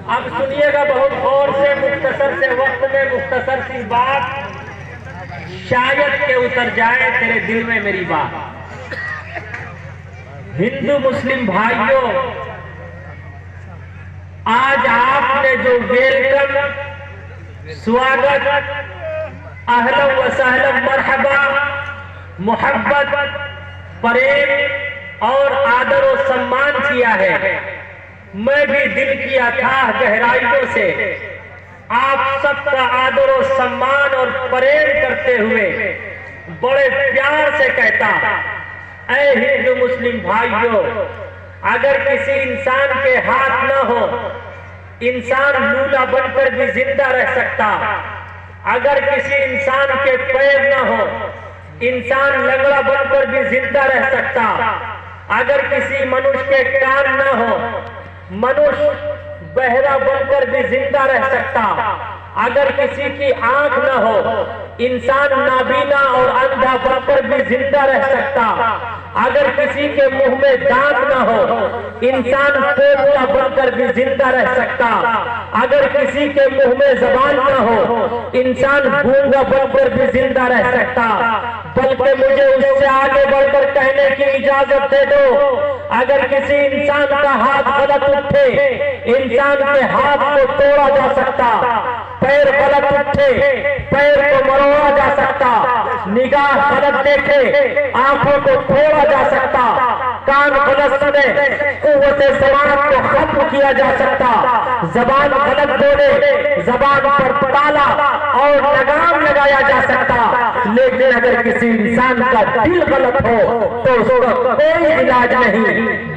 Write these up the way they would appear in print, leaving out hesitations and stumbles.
अब सुनिएगा बहुत गौर से, मुख्तसर से वक्त में मुख्तसर सी बात, शायद के उतर जाए तेरे दिल में मेरी बात। हिंदू मुस्लिम भाइयों, आज आपने जो वेलकम, स्वागत, अहलन व सहलन, मरहबा, मोहब्बत, प्रेम और आदर और सम्मान किया है, मैं भी दिल की अथाह गहराइयों से आप सबका आदर और सम्मान और प्रेम करते हुए बड़े प्यार से कहता, ऐ हिंदू मुस्लिम भाइयों, अगर किसी इंसान के हाथ न हो, इंसान लूला बनकर भी जिंदा रह सकता। अगर किसी इंसान के पैर न हो, इंसान लंगड़ा बनकर भी जिंदा रह सकता। अगर किसी मनुष्य के कान न हो, मनुष्य बहरा बनकर भी जिंदा रह सकता। अगर किसी की आंख न हो, इंसान नाबीना और अंधा बनकर भी जिंदा रह सकता। अगर किसी के मुंह में दांत न हो, इंसान पोपला बनकर भी जिंदा रह सकता। अगर किसी के मुंह में जबान न हो, इंसान गूंगा बनकर भी जिंदा रह सकता। बल्कि मुझे उससे आगे बढ़कर कहने की इजाजत दे दो, अगर किसी इंसान का हाथ गलत उठे, इंसान के हाथ को तोड़ा जा सकता। पैर गलत उठे, पैर को मरोड़ा जा सकता। निगाह गलत देखे, आंखों को तोड़ा जा सकता। कान गलत सुने, कुव्वते समाज को खत्म किया जा सकता। जबान गलत बोले, जबान पर ताला और लगाम लगाया जा सकता। लेकिन अगर किसी इंसान का दिल गलत हो तो उसका कोई इलाज नहीं।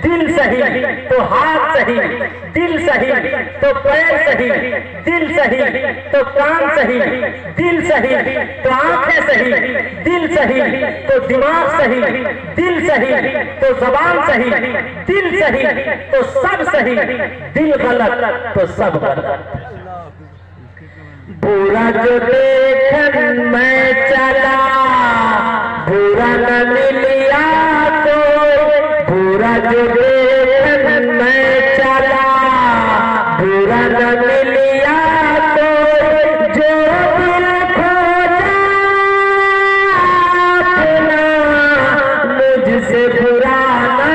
दिल सही तो हाथ सही, दिल सही तो पैर सही, दिल सही तो कान सही, दिल सही तो आंखें सही, दिल सही तो दिमाग सही, दिल सही तो जबान सही, दिल सही तो सब सही, दिल गलत तो सब गलत। बुरा जो देखन मैं चला, बुरा न मिलिया कोई। बुरा जो देखन मैं चला, बुरा न मिलिया कोई। जो दिल खोजा अपना, मुझसे बुरा ना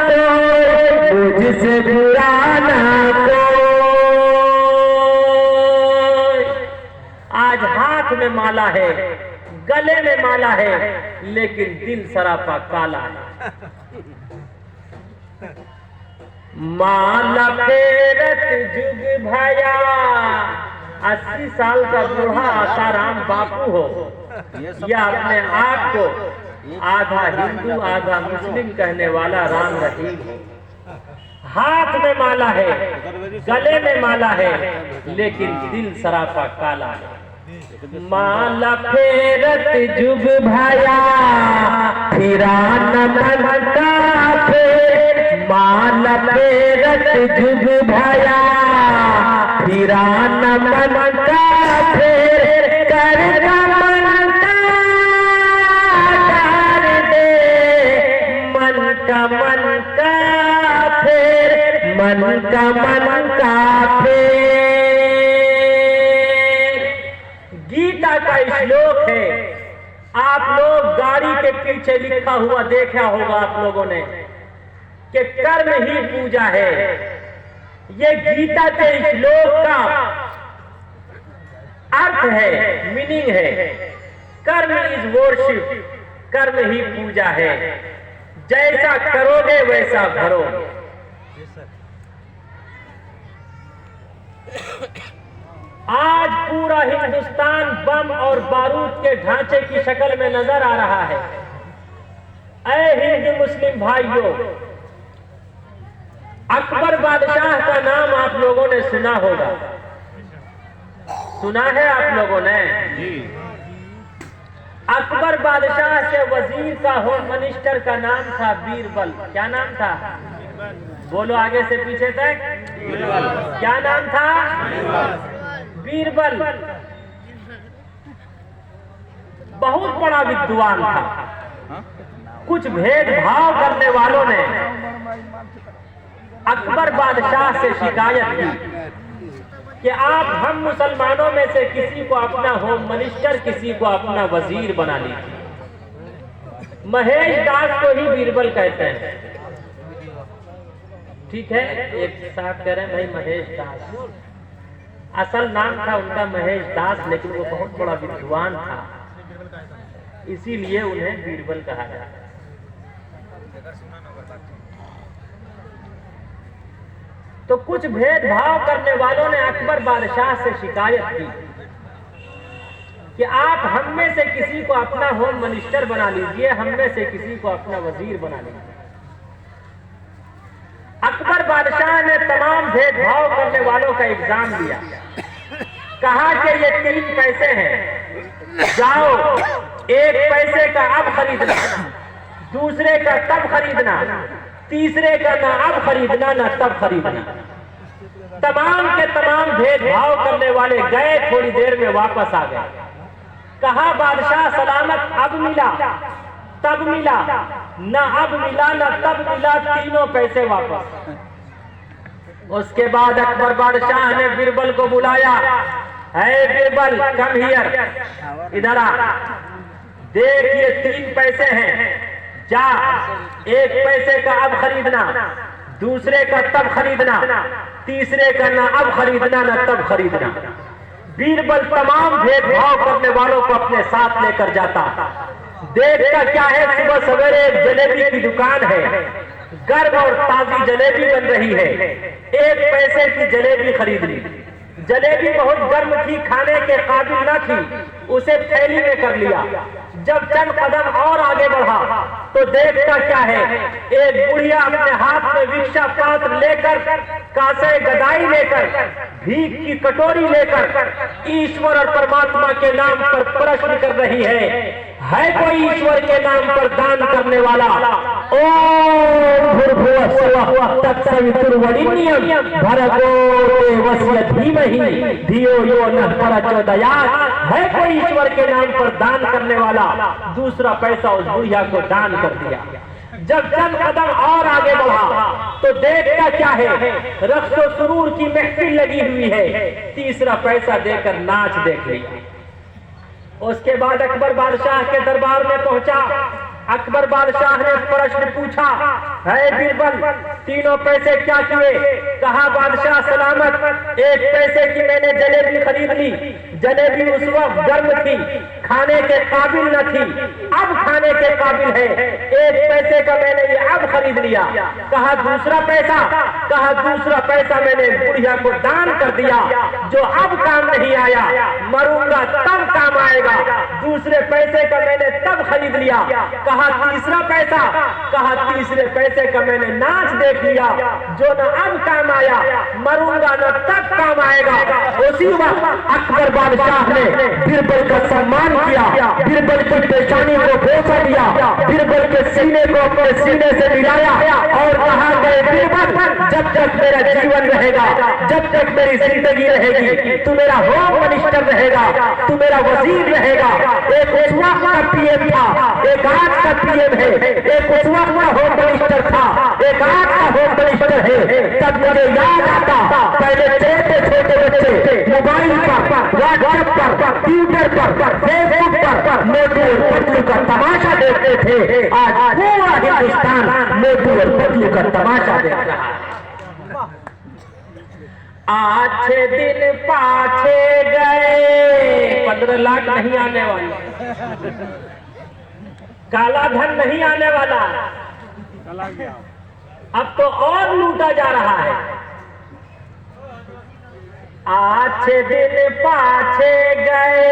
कोई, मुझसे बुरा ना कोई। आज हाथ में माला है, गले में माला है, लेकिन दिल सरापा काला है। माला फेरत जुग भया, 80 साल का बूढ़ा आसाराम बापू हो या अपने आप को आधा हिंदू आधा मुस्लिम कहने वाला राम रहीम हो। हाथ में माला है, गले में माला है, लेकिन दिल सरापा काला है। माला फेरत जुग भया, फिरा न मन का फेर। माला फेरत जुग भया, फिरा न मन का फेर। कर मन का मन का फेर, मन का मन का फेर। गीता का श्लोक है, आप लोग गाड़ी के पीछे लिखा हुआ देखा होगा आप लोगों ने कि कर्म ही पूजा है। ये गीता के श्लोक का अर्थ है, मीनिंग है, कर्म इज वर्शिप, कर्म ही पूजा है। जैसा करोगे वैसा भरोगे। आज पूरा हिंदुस्तान बम और बारूद के ढांचे की शक्ल में नजर आ रहा है। ऐ हिंदू मुस्लिम भाइयों, अकबर बादशाह का नाम आप लोगों ने सुना होगा, सुना है आप लोगों ने? अकबर बादशाह के वजीर का होम मिनिस्टर का नाम था बीरबल। क्या नाम था? बोलो आगे से पीछे तक। क्या नाम था? बीरबल। बहुत बड़ा विद्वान था। कुछ भेदभाव करने वालों ने अकबर बादशाह से शिकायत की कि आप हम मुसलमानों में से किसी को अपना होम मिनिस्टर, किसी को अपना वजीर बना लीजिए। महेश दास को ही बीरबल कहते हैं, ठीक है। एक साहब कह रहे हैं भाई महेश दास, असल नाम था उनका महेश दास, लेकिन वो बहुत बड़ा विद्वान था, इसीलिए उन्हें बीरबल कहा जाता है। तो कुछ भेदभाव करने वालों ने अकबर बादशाह से शिकायत की कि आप हम में से किसी को अपना होम मिनिस्टर बना लीजिए, हम में से किसी को अपना वजीर बना लीजिए। अकबर बादशाह ने तमाम भेदभाव करने वालों का इल्जाम दिया, कहा कि ये 3 पैसे हैं, जाओ एक पैसे का अब खरीदना, दूसरे का तब खरीदना, तीसरे का ना अब खरीदना ना तब खरीदना। तमाम के तमाम भेदभाव करने वाले गए, थोड़ी देर में वापस आ गए। कहा बादशाह सलामत, अब मिला तब मिला, ना अब मिला ना तब मिला, तीनों पैसे वापस। उसके बाद अकबर बादशाह ने बीरबल को बुलाया, है बीरबल कम हियर, इधर आ, देख ये 3 पैसे हैं, जा एक पैसे का अब खरीदना, दूसरे का तब खरीदना, तीसरे का ना अब खरीदना ना तब खरीदना। बीरबल तमाम भेदभाव करने वालों को अपने साथ लेकर जाता। देखता क्या है, सुबह सवेरे एक जलेबी की दुकान है, गर्म और ताजी जलेबी बन रही है। 1 पैसे की जलेबी खरीद ली। जलेबी बहुत गर्म थी, खाने के काबिल न थी, उसे थैली में कर लिया। जब चंद कदम और आगे बढ़ा तो देखता क्या है, एक बुढ़िया अपने हाथ में भिक्षा पात्र लेकर, कासे गदाई लेकर, भीख की कटोरी लेकर ईश्वर और परमात्मा के नाम पर प्रश्न कर रही है कोई ईश्वर के नाम पर दान करने वाला? ओम भूर्भुवः स्वः तत्सवितुर्वरेण्यं भर्गो देवस्य धीमहि धियो यो नः प्रचोदयात्। है कोई ईश्वर के नाम पर दान करने वाला? दूसरा पैसा उस बुढ़िया को दान कर दिया। जब चंद कदम और आगे बढ़ा तो देखता क्या है, रख्सो सुरूर की महफिल लगी हुई है। तीसरा पैसा देकर नाच देख लिया। उसके बाद अकबर बादशाह के दरबार में पहुंचा। अकबर बादशाह ने प्रश्न पूछा, है बीरबल तीनों पैसे क्या किए? कहा बादशाह सलामत, 1 पैसे की मैंने जलेबी खरीद ली। जलेबी उस वक्त गर्म थी, खाने के काबिल न थी, अब खाने के काबिल है। 1 पैसे का मैंने ये अब खरीद लिया। कहा दूसरा पैसा? कहा दूसरा पैसा मैंने बुढ़िया को दान कर दिया, जो अब काम नहीं आया, मरूंगा तब काम आएगा। दूसरे पैसे का मैंने तब खरीद लिया। कहा तीसरा पैसा? कहा तीसरे पैसे का मैंने नाच देख लिया, जो न अब काम आया, मरूंगा न तब काम आएगा। उसी वक्त अकबर बादशाह ने बीरबल का सम्मान किया, बीरबल की पेशानी को बोसा दिया, बीरबल के सीने को अपने सीने से मिलाया और कहा गए बीरबल, जब तक मेरा जीवन रहेगा, जब तक मेरी जिंदगी रहेगी, तू मेरा होम मिनिस्टर रहेगा, तू मेरा वजीर रहेगा। एक उस वक्त का पीएम था, एक आज का पीएम है। एक उस वक्त का होम मिनिस्टर था, एक आज का होम मिनिस्टर है। तब मुझे याद आता, पहले छोटे छोटे बच्चे मोबाइल पर, व्हाट्सएप पर, ट्विटर पर, फेसबुक पर मोटू और पतलू का तमाशा देखते थे। आज पूरा हिंदुस्तान मोटू और पतलू का तमाशा देख रहा है। अच्छे दिन पाछे गए, 15 लाख नहीं आने वाला, काला धन नहीं आने वाला, अब तो और लूटा जा रहा है। अच्छे दिन पाछे गए,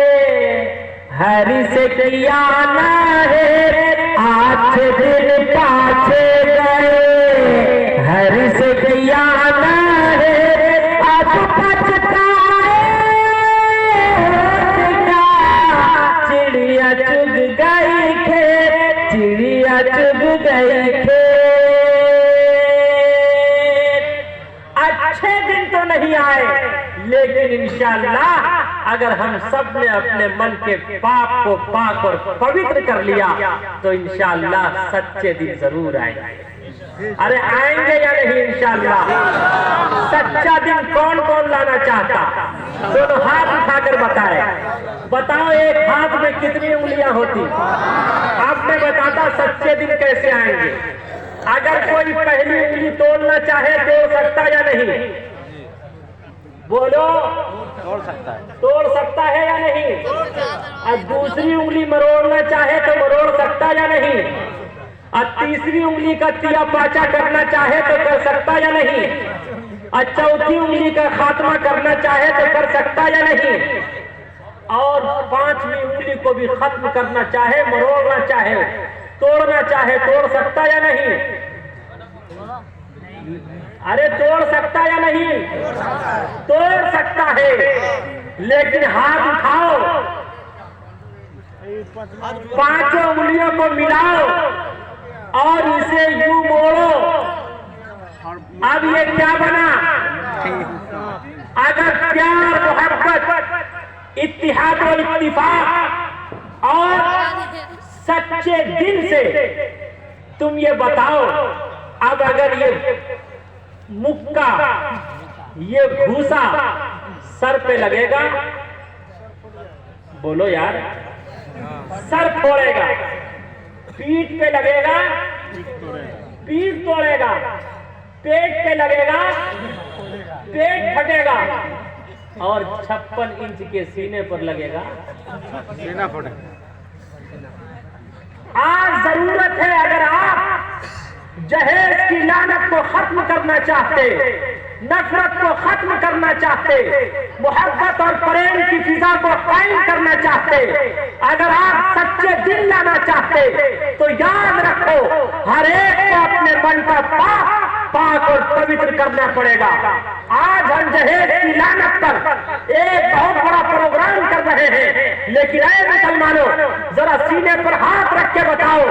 हरि से किया ना है। अच्छे दिन पाछे गए, हरि से किया ना है। अब पछताए चिड़िया चुग गई खेत, चिड़िया चुग गई खेत। अच्छे दिन तो नहीं आए, लेकिन इंशाअल्लाह अगर हम सब ने अपने मन के पाप को पाक और पवित्र कर लिया तो इंशाअल्लाह सच्चे दिन जरूर आएंगे। अरे आएंगे या नहीं इंशाअल्लाह? सच्चा दिन कौन कौन लाना चाहता? दोनों हाथ उठाकर बताए। बताओ एक हाथ में कितनी उंगलियां होती? आपने बताता सच्चे दिन कैसे आएंगे। अगर कोई पहली उंगली तोड़ना चाहे तोड़ सकता या नहीं? बोलो, तोड़ सकता है। तोड़ सकता है या नहीं? और दूसरी उंगली मरोड़ना चाहे तो मरोड़ सकता या नहीं? और तीसरी उंगली का तिया पाचा करना चाहे तो कर सकता या नहीं? और चौथी उंगली का खात्मा करना चाहे तो कर सकता या नहीं? और पांचवी उंगली को भी खत्म करना चाहे, मरोड़ना चाहे, तोड़ना चाहे, तोड़ सकता या नहीं? अरे तोड़ सकता या नहीं? तोड़ सकता है, लेकिन हाथ उठाओ, पांचों उंगलियों को मिलाओ और इसे यूं मोड़ो। अब ये क्या बना? अगर प्यार, मोहब्बत, इत्तिहाद और इत्तिफाक और सच्चे दिल से तुम ये बताओ, अब अगर ये मुक्का, ये घूसा सर पे लगेगा, बोलो यार, सर फोड़ेगा, पीठ पे लगेगा, पीठ तोड़ेगा, पेट पे लगेगा, पेट फटेगा, और 56 इंच के सीने पर लगेगा, सीना फटेगा। आज जरूरत है, अगर आप जहेज की लानत को खत्म करना चाहते, नफरत को खत्म करना चाहते, मोहब्बत और प्रेम की फिजा को कायम करना चाहते, अगर आप सच्चे दिल लाना चाहते, तो याद रखो हर एक को अपने मन का पाक और पवित्र करना पड़ेगा। आज हम जहेज की लानत पर एक बहुत बड़ा प्रोग्राम कर रहे हैं, लेकिन ऐ मुसलमानों, जरा सीने पर हाथ रख के बताओ,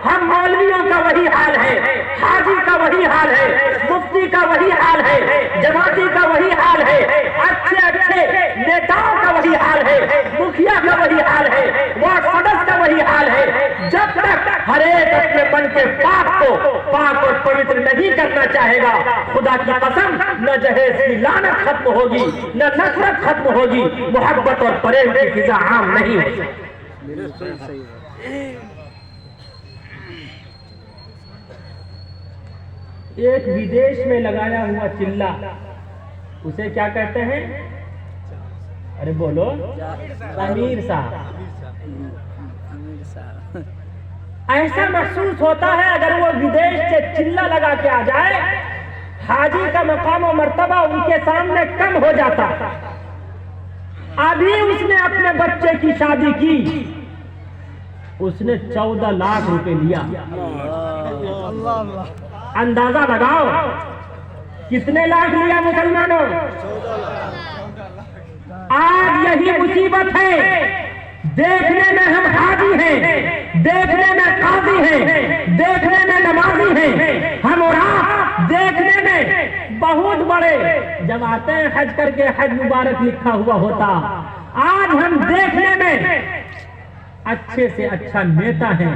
हम मौलवियों का वही हाल है, हाजी का वही हाल है, मुफ्ती का वही हाल है, जमाती का वही हाल है, अच्छे अच्छे नेताओं का वही हाल है, मुखिया का वही हाल है, वार्ड सदस्य का वही हाल है। जब तक हर एक अपने मन के पाक और पवित्र नहीं करना चाहेगा, खुदा की कसम, न जहेज की लानत खत्म होगी, न नफरत खत्म होगी, मोहब्बत और प्रेम की फिजा आम नहीं होगी। एक विदेश में लगाया हुआ चिल्ला, उसे क्या कहते हैं? अरे बोलो, अमीर साहब। ऐसा महसूस होता है अगर वो विदेश से चिल्ला लगा के आ जाए, हाजी का मकाम और मर्तबा उनके सामने कम हो जाता। अभी उसने अपने बच्चे की शादी की, उसने 14 लाख रुपए लिया। अंदाजा लगाओ कितने लाख लिया मुसलमानों? आज यही मुसीबत है, देखने में हम हाजी हैं, देखने में काजी हैं, देखने में नमाजी हैं, हम और आप देखने में बहुत बड़े, जब आते हैं हज करके हज मुबारक लिखा हुआ होता, आज हम देखने में अच्छे से अच्छा नेता हैं,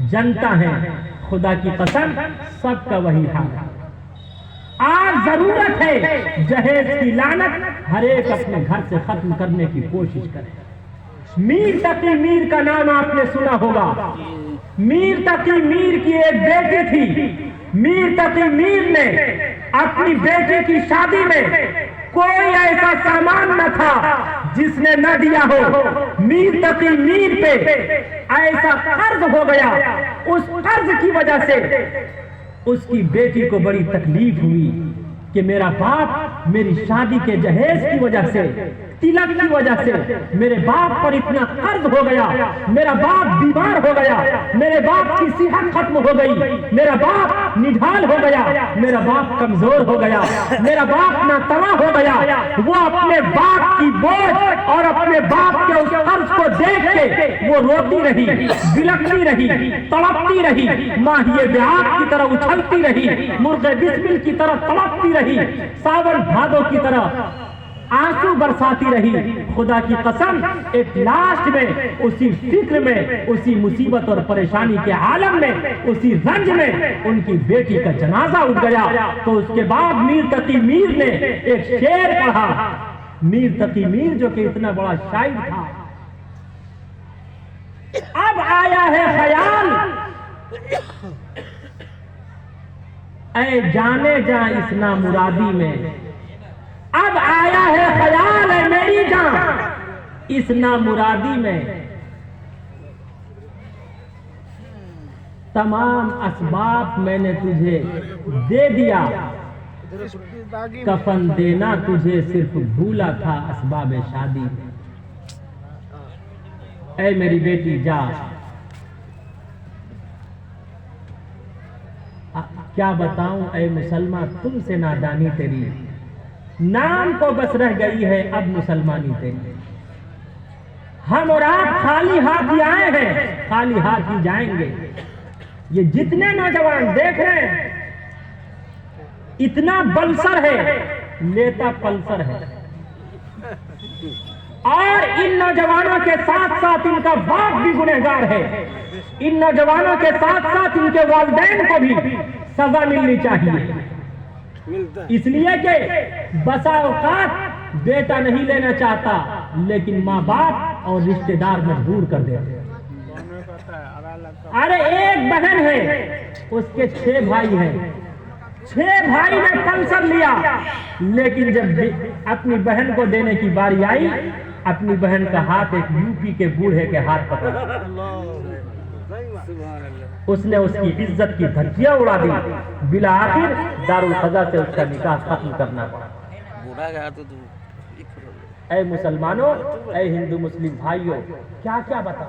जनता है, खुदा की कसम सबका वही हाल है। आज जरूरत है जहेज की लानत हर एक अपने घर से खत्म करने की कोशिश करे। मीर तकी मीर का नाम आपने सुना होगा। मीर तकी मीर की एक बेटी थी। मीर तकी मीर ने अपनी बेटी की शादी में कोई ऐसा सामान न था जिसने न दिया हो। मीर तकी मीर पे ऐसा कर्ज हो गया, उस कर्ज की वजह से उसकी बेटी को बड़ी तकलीफ हुई कि मेरा बाप मेरी शादी के जहेज की वजह से, तिलक की वजह से मेरे बाप पर इतना कर्ज हो गया, मेरा बाप बीमार हो गया, मेरे बाप की सेहत खत्म हो गई, मेरा बाप निढाल हो गया, मेरा बाप कमजोर हो गया, मेरा बाप नातवा हो गया। वो अपने बाप की बोझ और अपने बाप के उस कर्ज को देख के वो रोती रही, बिलखती रही, तड़पती रही, माहिए ब्याह की तरह उछलती रही, मुर्गे बिस्मिल की तरह तड़पती रही, सावन भादों की तरह आंसू बरसाती रही। खुदा की कसम, एक लास्ट में उसी फिक्र में, उसी मुसीबत और परेशानी के आलम में, उसी रंज में उनकी बेटी का जनाजा उठ गया। तो उसके बाद मीर तकी मीर ने एक शेर पढ़ा। मीर तकी मीर जो कि इतना बड़ा शायर था, अब आया है ख्याल, ऐ जाने जा इस ना मुरादी में, अब आया है ख्याल है मेरी जान इस ना मुरादी में। तमाम असबाब मैंने तुझे दे दिया, कफन देना तुझे सिर्फ भूला था असबाब शादी में। ऐ मेरी बेटी जा, क्या बताऊं ऐ मुसलमान तुमसे नादानी तेरी, नाम को बस रह गई है अब मुसलमानी तेरी। हम और आप खाली हाथ ही आए हैं, खाली हाथ ही जाएंगे। ये जितने नौजवान देख रहे हैं, इतना बलसर है, लेता पल्सर है। और इन नौजवानों के साथ साथ इनका बाप भी गुनहगार है। इन नौजवानों के साथ साथ इनके वालिदैन को भी सजा मिलनी चाहिए। इसलिए कि बसा औकात बेटा नहीं लेना चाहता, लेकिन माँ बाप और रिश्तेदार मजबूर कर देते। अरे एक बहन है, उसके 6 भाई हैं। 6 भाई ने पल्सर लिया, लेकिन जब अपनी बहन को देने की बारी आई, अपनी बहन का हाथ एक यूपी के बूढ़े के हाथ पकड़ा। उसने उसकी इज्जत की धज्जियां उड़ा दी। बिला आखिर दारुल क़ज़ा से उसका निकाह खत्म करना पड़ा। ऐ मुसलमानों, ऐ हिंदू मुस्लिम भाइयों, क्या क्या बता।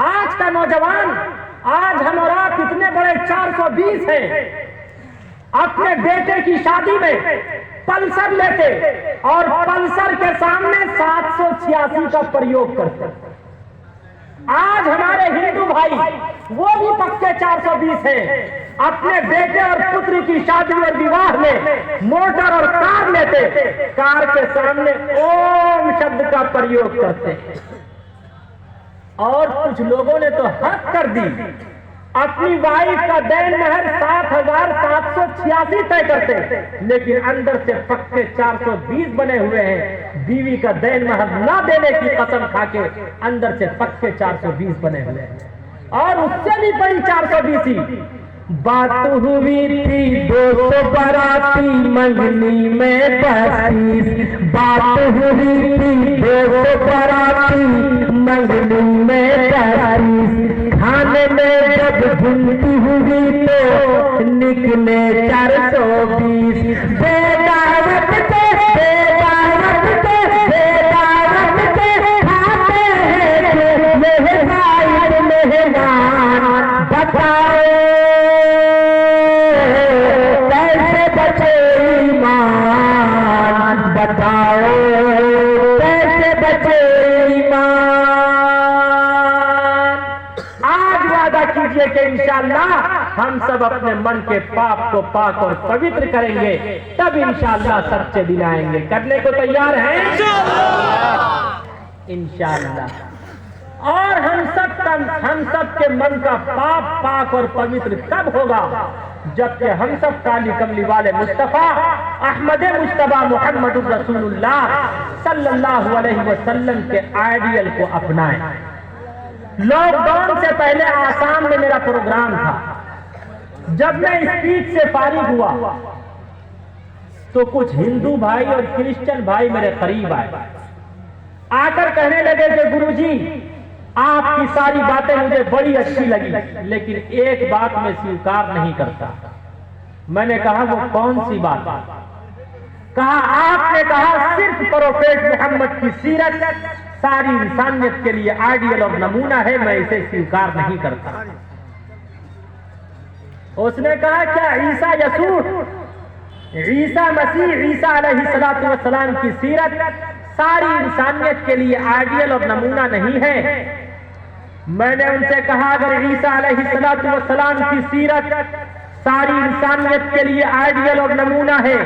आज का नौजवान, आज हम और आप इतने बड़े 420 हैं, अपने बेटे की शादी में पल्सर लेते और पल्सर के सामने 786 का प्रयोग करते। आज हमारे हिंदू भाई वो भी पक्के 420 हैं, अपने बेटे और पुत्र की शादी और विवाह में मोटर और कार लेते, कार के सामने ओम शब्द का प्रयोग करते। और कुछ लोगों ने तो हद कर दी, अपनी वाइफ का दैन महर 7,786 तय करते, लेकिन अंदर से पक्के 420 बने हुए हैं। बीवी का दैन महर ना देने की कसम खाके अंदर से पक्के 420 बने हुए हैं। और उससे भी बड़ी 420 बात हुई थी 200 बाराती मंगनी में 35, बात हुई थी 200 बाराती मंगनी में 35, खाने में जब गिनती हुई तो निकले 420। बेदावत के बेदावत के बेदावत के खाते हैं मेहमान मेहमान, बताओ कैसे बचे ईमान, बताओ कैसे बचे ईमान। आज वादा कीजिए कि इंशाअल्लाह हम सब अपने मन के पाप को पाक और पवित्र करेंगे, तब इंशाअल्लाह सच्चे दिन आएंगे। करने को तैयार हैं इंशाअल्लाह। और हम सब के मन का पाप पाक और पवित्र तब होगा जबकि हम सब काली कमली वाले मुस्तफा अहमद मुस्तफा मोहम्मद रसूलुल्लाह सल्लल्लाहु अलैहि वसल्लम के आइडियल को अपनाएं। लॉकडाउन से पहले आसाम में मेरा प्रोग्राम था। जब मैं स्पीच से फारिग हुआ तो कुछ हिंदू भाई और क्रिश्चियन भाई मेरे करीब आए, आकर कहने लगे कि गुरुजी आपकी सारी बातें मुझे बड़ी अच्छी लगी, लेकिन एक बात मैं स्वीकार नहीं करता। मैंने कहा वो कौन सी बात? कहा आपने कहा सिर्फ प्रोफेट मोहम्मद की सीरत सारी इंसानियत के लिए आइडियल और नमूना है, मैं इसे स्वीकार नहीं करता। उसने कहा क्या ईसा यसूह, ईसा मसीह, ईसा अलैहिस्सलातु वस्सलाम की सीरत सारी इंसानियत के लिए आइडियल और नमूना नहीं है? मैंने उनसे कहा अगर ईसा अलैहिस्सलातु वस्सलाम की सीरत सारी इंसानियत के लिए आइडियल और नमूना है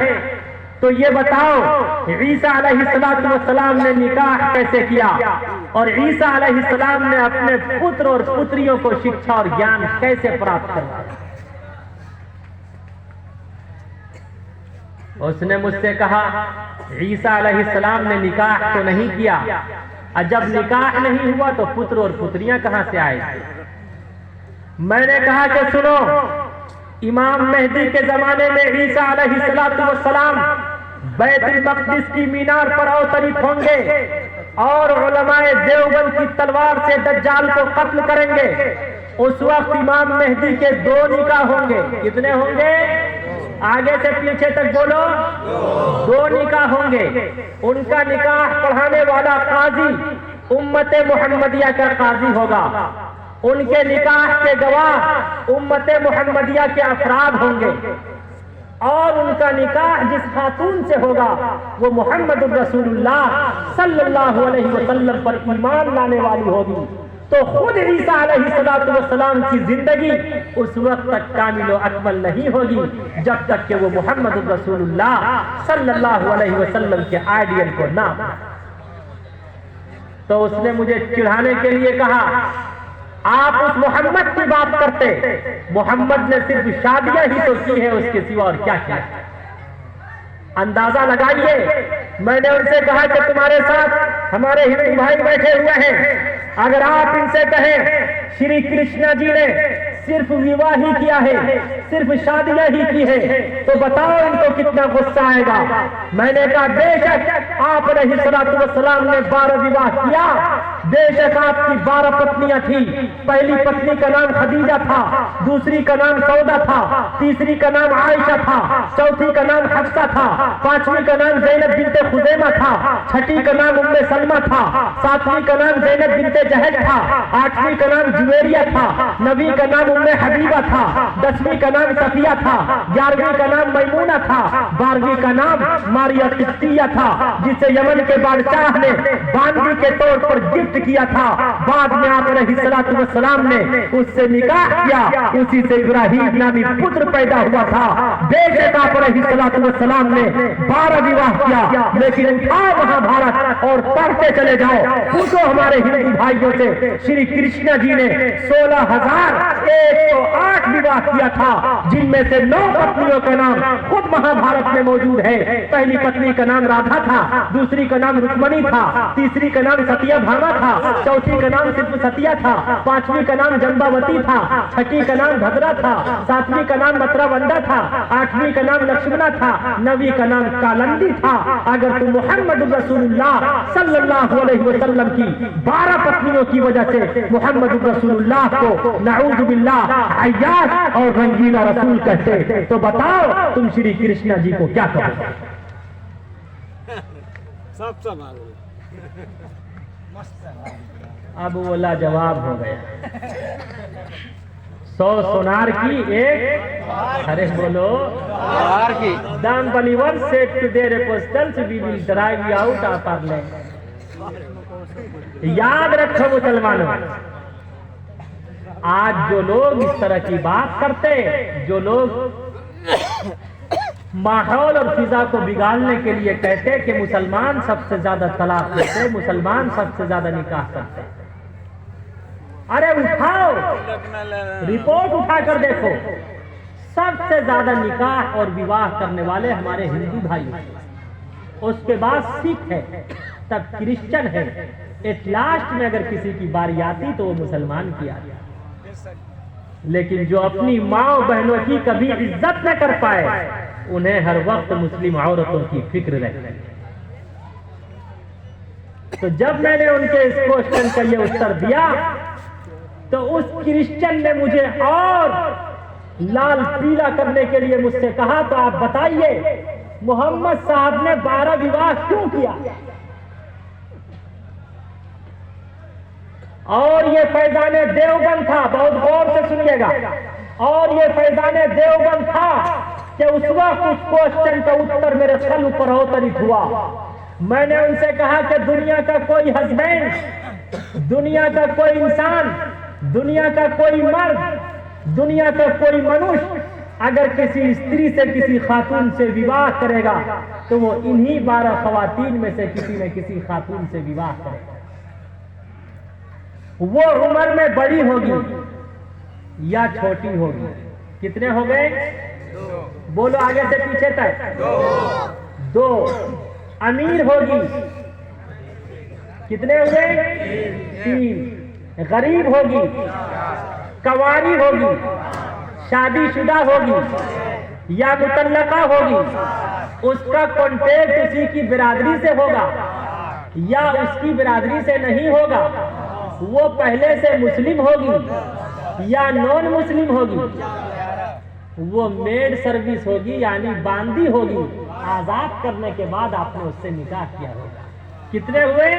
तो ये बताओ ईसा अलैहिस्सलाम ने निकाह कैसे किया और ईसा अलैहिस्सलाम ने अपने पुत्र और पुत्रियों को शिक्षा और ज्ञान कैसे प्राप्त करवाया। उसने मुझसे कहा ईसा अलैहिस्सलाम ने निकाह तो नहीं किया, और जब निकाह नहीं हुआ तो पुत्र और पुत्रियां कहां से आए। मैंने कहा कि सुनो, इमाम मेहदी के जमाने में ईसा अलैहिस्सलाम बैतुल मक़दिस की मीनार पर अवतरित होंगे और उलमाए देवबंद की तलवार से दज्जाल को कत्ल करेंगे। उस वक्त इमाम मेहदी के 2 निकाह होंगे। कितने होंगे? आगे से पीछे तक बोलो। 2 निकाह होंगे। उनका निकाह पढ़ाने वाला काजी उम्मते मुहम्मदिया का काजी होगा। उनके निकाह के गवाह उम्मते मुहम्मदिया के अफराद होंगे और उनका निकाह जिस खातून से होगा वो मोहम्मद रसूलुल्लाह सल्लल्लाहु अलैहि वसल्लम पर ईमान लाने वाली होगी। तो खुद ईसा अलैहिस्सलाम की जिंदगी उस वक्त तक कामिल व अकमल नहीं होगी जब तक कि वो मोहम्मद रसूलुल्लाह सल्लल्लाहु अलैहि वसल्लम के आइडियल को ना। तो उसने मुझे चिढ़ाने के लिए कहा, आप उस मोहम्मद की बात करते, मोहम्मद ने सिर्फ शादियां ही तो की है, उसके सिवा और क्या किया। अंदाजा लगाइए। मैंने उनसे कहा कि तुम्हारे साथ हमारे हिंदू भाई बैठे हुए हैं, अगर आप इनसे कहें श्री कृष्णा जी ने सिर्फ विवाह ही किया है, सिर्फ शादियां ही की है, तो बताओ इनको कितना गुस्सा आएगा। मैंने कहा बेशक आप अलैहिस्सलाम ने 12 विवाह किया, बेशक आपकी 12 पत्नियां थी। पहली पत्नी का नाम खदीजा था, दूसरी का नाम सौदा था, तीसरी का नाम आयशा था, चौथी का नाम हफ्सा था, पांचवी का नाम ज़ैनब बिनते खुज़ैमा था, छठी का नाम उम्मे सलमा था, सातवीं का नाम ज़ैनब बिनते जहश था, आठवीं का नाम जुवेरिया था, नवीं का नाम उम्मे हबीबा था, 10वीं का नाम सफिया था, 11वीं का नाम मैमूना था, 12वीं का नाम मारिया किस्तिया था, जिसे यमन के बादशाह ने बानगी के तौर पर गिफ्ट किया था। बाद में आप अलैहिस्सलाम ने उससे निकाह किया, उसी से इब्राहिम नामी पुत्र पैदा हुआ था। बेशक आप अलैहिस्सलाम ने 12 विवाह किया, लेकिन उठाओ महाभारत और पढ़ते चले जाओ। पूछो हमारे हिंदू भाइयों से, श्री कृष्ण जी ने 16,108 विवाह किया था, जिनमें से 9 पत्नियों का नाम खुद महाभारत में मौजूद है। पहली पत्नी का नाम राधा था, दूसरी का नाम रुक्मणी था, तीसरी का नाम सतिया भामा था, चौथी का नाम सिर्फ सतिया था, पांचवी का नाम जंबावती था, छठी का नाम भद्रा था, सातवीं का नाम मथुरावंदा था, आठवीं का नाम लक्ष्मणा था, नवीं का नाम कालंदी था। अगर तुम मोहम्मद रसूलुल्लाह सल्लल्लाहु अलैहि वसल्लम की 12 पत्नियों की वजह से मोहम्मद रसूलुल्लाह को नाऊज़ बिल्लाह अय्याश और रंगीला रसूल कहते, तो बताओ तुम श्री कृष्ण जी को क्या कहोगे? सब अब वो लाजवाब हो गया। 100 सोनार की एक, अरे बोलो, दाम believer said to their apostles we will drive you out of our land. याद रखो मुसलमानों, आज जो लोग इस तरह की बात करते, जो लोग माहौल और फिजा को बिगाड़ने के लिए कहते कि मुसलमान सबसे ज्यादा तलाक करते, मुसलमान सबसे ज्यादा निकाह करते, अरे उठाओ रिपोर्ट उठाकर देखो, सबसे ज्यादा निकाह और विवाह करने वाले हमारे हिंदू भाई, उसके बाद सिख है, तब क्रिश्चियन है, एट लास्ट में अगर किसी की बारी आती तो वो मुसलमान की आती। लेकिन जो अपनी माँ बहनों की कभी इज्जत न कर पाए, उन्हें हर वक्त मुस्लिम औरतों की फिक्र रहती है। तो जब मैंने उनके इस क्वेश्चन का ये उत्तर दिया तो उस क्रिश्चियन ने मुझे और लाल पीला करने के लिए मुझसे कहा, तो आप बताइए मोहम्मद साहब ने 12 विवाह क्यों किया? और ये फैजाने देवबंद था, बहुत गौर से सुनिएगा, और ये फैजाने देवबंद था कि उस वक्त उस क्वेश्चन का उत्तर मेरे सल पर अवतरित हुआ। मैंने उनसे कहा कि दुनिया का कोई हस्बैंड, दुनिया का कोई इंसान, दुनिया का कोई मर्द, दुनिया का कोई मनुष्य अगर किसी स्त्री से किसी खातून से विवाह करेगा तो वो इन्हीं 12 खवातीन में से किसी न किसी खातून से विवाह करेगा। वो उम्र में बड़ी होगी या छोटी होगी। कितने हो गए? बोलो आगे से पीछे तक। दो। अमीर होगी। कितने हुए? 3। गरीब होगी, कंवारी होगी, शादीशुदा होगी या मुतल्लका होगी। उसका कॉन्टेक्ट उसी की बिरादरी से होगा या उसकी बिरादरी से नहीं होगा। वो पहले से मुस्लिम होगी या नॉन मुस्लिम होगी। वो मेड सर्विस होगी यानी बांदी होगी। आजाद करने के बाद आपने उससे निकाह किया होगा। कितने हुए?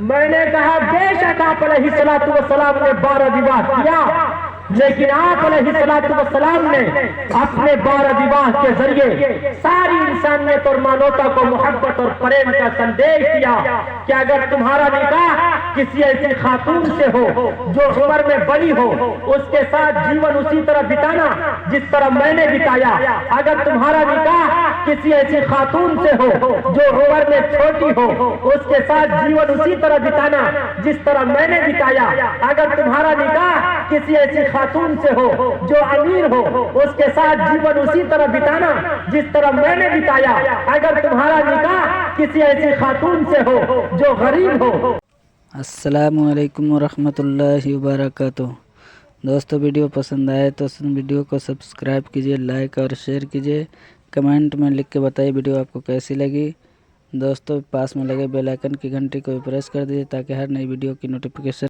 मैंने कहा बेशक आप अलैहिस्सलातु वस्सलाम ने 12 विवाह किया, लेकिन आप अलैहिस्सलातु वस्सलाम ने अपने 12 विवाह के जरिए सारी इंसानियत और मानवता को मोहब्बत और प्रेम का संदेश दिया कि अगर तुम्हारा निकाह किसी ऐसी खातून से हो जो उम्र में बड़ी हो, उसके साथ जीवन उसी तरह बिताना जिस तरह मैंने बिताया। अगर तुम्हारा निकाह किसी ऐसी खातून से हो जो उम्र में छोटी हो, उसके साथ जीवन उसी तरह बिताना जिस तरह मैंने बिताया। अगर तुम्हारा निकाह किसी ऐसी खातून से हो जो अमीर हो, उसके साथ जीवन उसी तरह बिताना जिस तरह मैंने बिताया। अगर तुम्हारा निकाह किसी ऐसी खातून से हो जो गरीब हो। अस्सलामु अलैकुम वरहमतुल्लाहि वबरकातुहू। दोस्तों वीडियो पसंद आए तो वीडियो को सब्सक्राइब कीजिए, लाइक और शेयर कीजिए। कमेंट में लिख के बताइए वीडियो आपको कैसी लगी। दोस्तों पास में लगे बेल आइकन की घंटी को भी प्रेस कर दीजिए ताकि हर नई वीडियो की नोटिफिकेशन